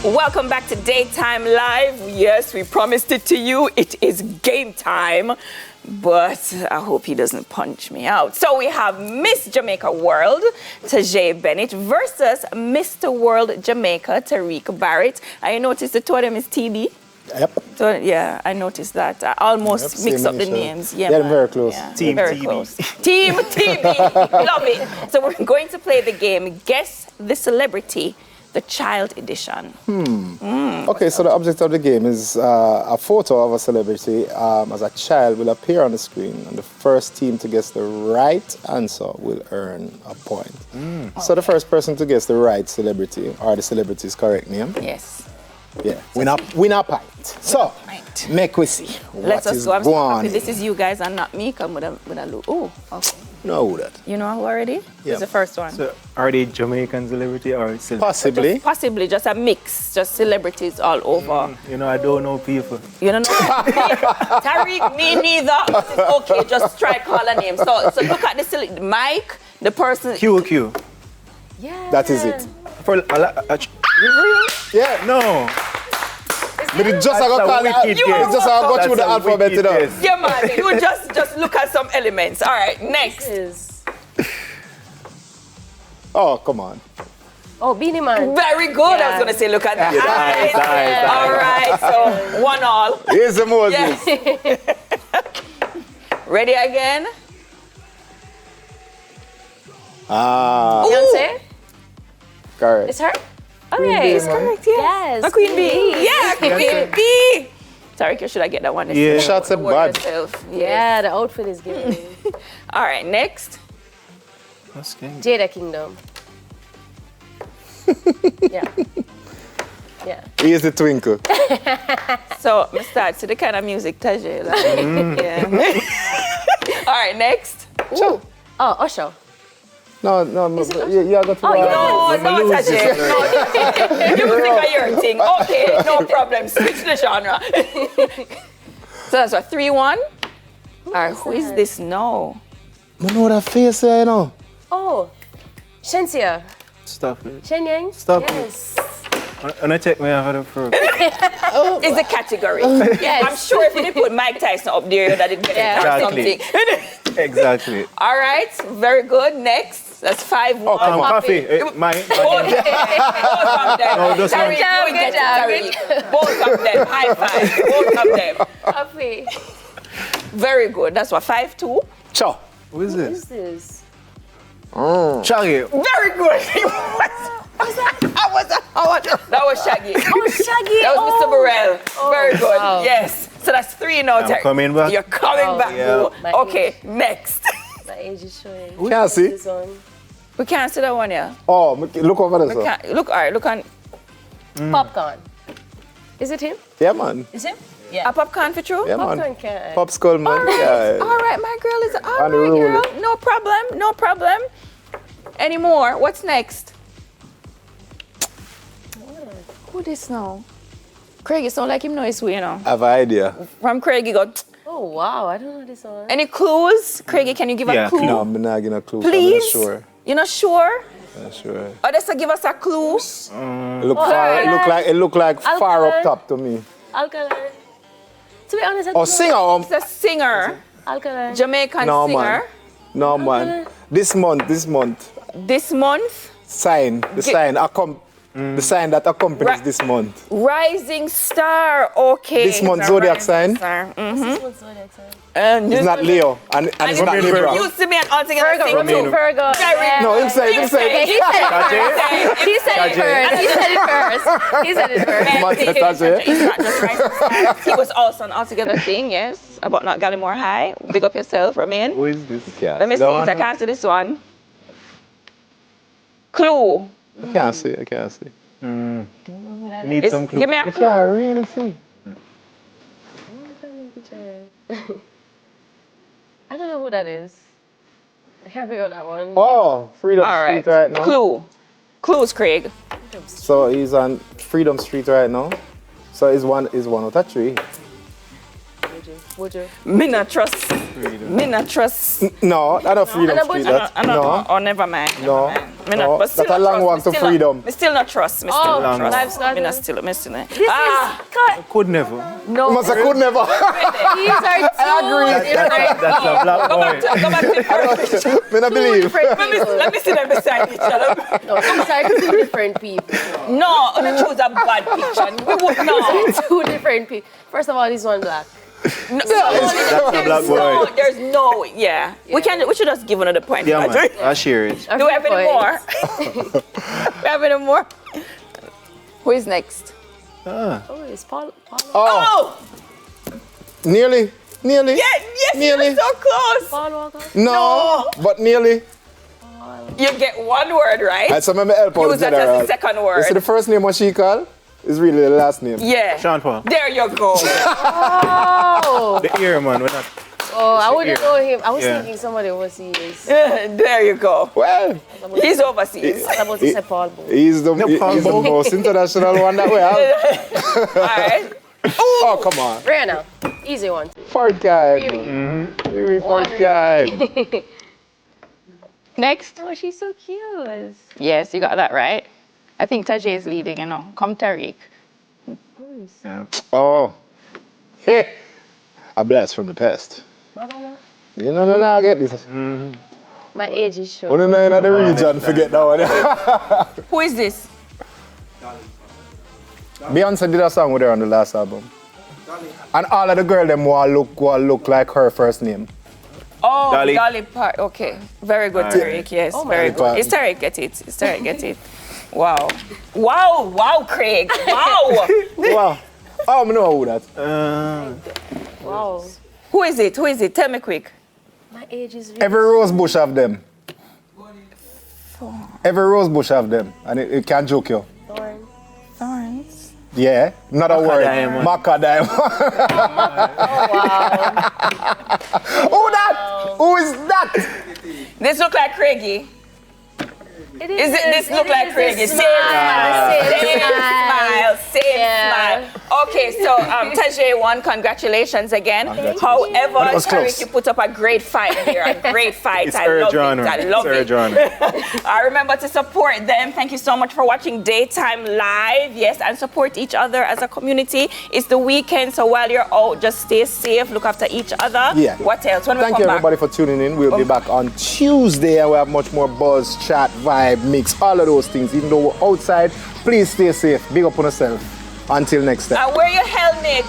Welcome back to Daytime Live. Yes, we promised it to you. It is game time. But I hope he doesn't punch me out. So we have Miss Jamaica World, Tajay Bennett, versus Mr. World Jamaica, Tariq Barrett. I noticed the two of them is TB. Yep. So, yeah, I noticed that. I almost mixed up the names. Yeah, they're very close. Yeah, Team very TB. close. Team TB. Love it. So we're going to play the game, Guess the Celebrity, the Child Edition. Okay, so the object of the game is a photo of a celebrity as a child will appear on the screen, and the first team to guess the right answer will earn a point. So the first person to guess the right celebrity, or the celebrity's correct name, Yes. yeah, win a pint. So, Right. make we see Let what us is go. I'm so going happy on. this is you guys and not me. Come with a look. Oh, okay. No, that. You know who already? Yeah. Who's the first one? So are they Jamaican celebrity or Possibly. Possibly just a mix, just celebrities all over. You know, I don't know people. You don't know? Tariq, me neither. But it's okay, just try call a name. So look at the Mike, the person. QQ. Yeah. That is it. For Yeah. No. But it just That's got a call wicked you guess. just go through That's the a alphabet, you wicked know. guess. Yeah, man. You just look at some elements. All right, next. Oh, come on. Oh, Beanie Man. Very good. I Yeah. was gonna say, look at that. Nice. All right, so 1-1. Here's the Moses. Yes. Ready again? Ah, Beyonce? correct. It's her? Okay. She's Correct, yeah. Yes. The Queen Bee. Yeah, Queen Bee. Sorry, should I get that one? Yeah. Shots are bad. Yeah, the outfit is good. All right, next. That's good. Jada Kingdom. Yeah. Yeah. Here's the twinkle. So, let's start to the kind of music Tajay like. Yeah. All right, next. Sure. Oh, Usher. No, you got to No, Tajay. No, you think of your thing. Okay, no problem. Switch the genre. So that's what, 3-1? All right, who is this now? I know that face there, you know. Oh, Shensia. Stop it. Shenyang. Stop it. Yes. I'm gonna check me out for the fruit. Is the category. Yes. I'm sure if we put Mike Tyson up there, that it get Yeah. something. Exactly. All right, very good. Next, that's 5-1. Coffee. My Both of them. No, those Tariq, ones. you get Good it, Tariq. Both of them. High five. Both of them. Coffee. Very good. That's what, 5-2? Ciao. Who is What this? is this? Shaggy. Very good. That was Shaggy. Oh, Shaggy. That was Mr. Burrell. Very good. wow. Yes. So that's 3 now, I'm Tariq. coming back. You're coming Oh, back. yeah. boo. My Okay, next. My age is showing. We can't see. This one. We can't see that one, yeah. Oh, look over there, We sir. can't. Look, all right, look on. Popcorn. Is it him? Yeah, man. Is him? A popcorn for true? Yeah, Popcorn man. can. Pop skull, man. All right, Yeah. all right, my girl is all On the right, roll. girl. No problem, no problem. Any more? What's next? Who this now? Craig, it sound like him know his way, you know. I have an idea. From Craig, you go. Oh, wow. I don't know this one. Any clues? Craig, can you give Yeah, a clue? No, I'm not giving a clue. Please? I'm not sure. You're not sure? Not sure. Or just to give us a clue? It look like far up top to me. Alkaline. To be honest, I Oh, don't know. singer. It's a singer, Alkaline. Jamaican No, singer. man. No, man. This month. This month, Sign. The sign that accompanies this month. Rising Star. Okay. This month, It's a zodiac rising sign? star. This one's zodiac sign. And It's not Leo. And it's not Libra. You see me and altogether Virgo. sing Virgo. too. Virgo. Very- No, him say. He said it first. He said it first. He said it first. He said it first. He's not just Rising Star. He was also on Altogether Sing, yes, about not Gallimore High. Big up yourself, Ramin. Who is this? Let me see if I can't see this one. Clue. I can't see. You need some clue. Give me a I clue. can't really see. I don't know who that is. I can't figure out that one. Oh, Freedom All right. Street right now. Clue. Clues, Craig. So he's on Freedom Street right now. So he's one out of 3. Would you? Me not trust. Me not trust. No, not a Freedom And a Street. Butcher. That, no. Oh, never mind. No. Never mind. Me No, not, but still that's a not long trust, walk me to still not- freedom. Me still not trust. Me still Oh, not trust. life's got Me not it. still. Me still. This is Could never. no. Must I could never. These are two different. That's a black Go back boy. to the first picture. Me not Two believe. different Let people. me see them beside each other. No, these are two different people. No, I'm gonna choose a bad picture. We would not. Two different people. First of all, this one black. No, That's a black boy. there's no, yeah. We should just give another point. Yeah, Roger. man. I share it. Do we have any more? We have any more? Who is next? Oh, it's Paul. Oh, Oh! nearly. Yes, Nearly. you're so close. Paul Walker. No, but nearly. You get one word right. And so let me help out Use that general. as the second You see word. the first name what she called is really the last name. Yeah. Sean Paul. There you go. Oh. The ear, man. We're not. Oh, I wouldn't know him. I was Yeah. thinking somebody overseas. There you go. Well, He's overseas. I was about to say Paul Bo. he's the Paul. most international one that we have. All right. Oh, come on. Rihanna. Easy one. Fourth guy. Fourth guy. Next. Oh, she's so cute. Yes, you got that right. I think Tajay is leading, you know. Come, Tariq. Yeah. Oh. Hey. A blast from the past. You know, no, I get this. My age is short. When you're in the region, forget that one. Who is this? Beyonce did a song with her on the last album. And all of the girls them want look like her first name. Oh, Dolly. Dolly Parton. Okay. Very good, Tariq. Yes, very good. God. It's Tariq, get it. It's Tariq, get it. Wow. Wow, Craig. Wow. Wow. Oh, I know who that. Wow. Who is it? Tell me quick. My age is really Every rose bush have them. Every rose bush have them. And it can't joke you. thorn. Thorns. Yeah, not a word. Macadam. Macadam. Who that? Who is that? This look like Craigie. It Is it? This look like Craigie. Same smile. Same Yeah. smile. Okay, so Tajay won. Congratulations again. However, But it was Tariq, close. you put up a great fight here. A great fight. It's I love genre. it. I love It's it. genre. Remember to support them. Thank you so much for watching Daytime Live. Yes, and support each other as a community. It's the weekend, so while you're out, just stay safe. Look after each other. Yeah. What else? When we Thank come you back? everybody for tuning in. We'll be back on Tuesday and we have much more buzz, chat, vibe, mix, all of those things. Even though we're outside, please stay safe. Big up on yourself. Until next time. And wear your helmets.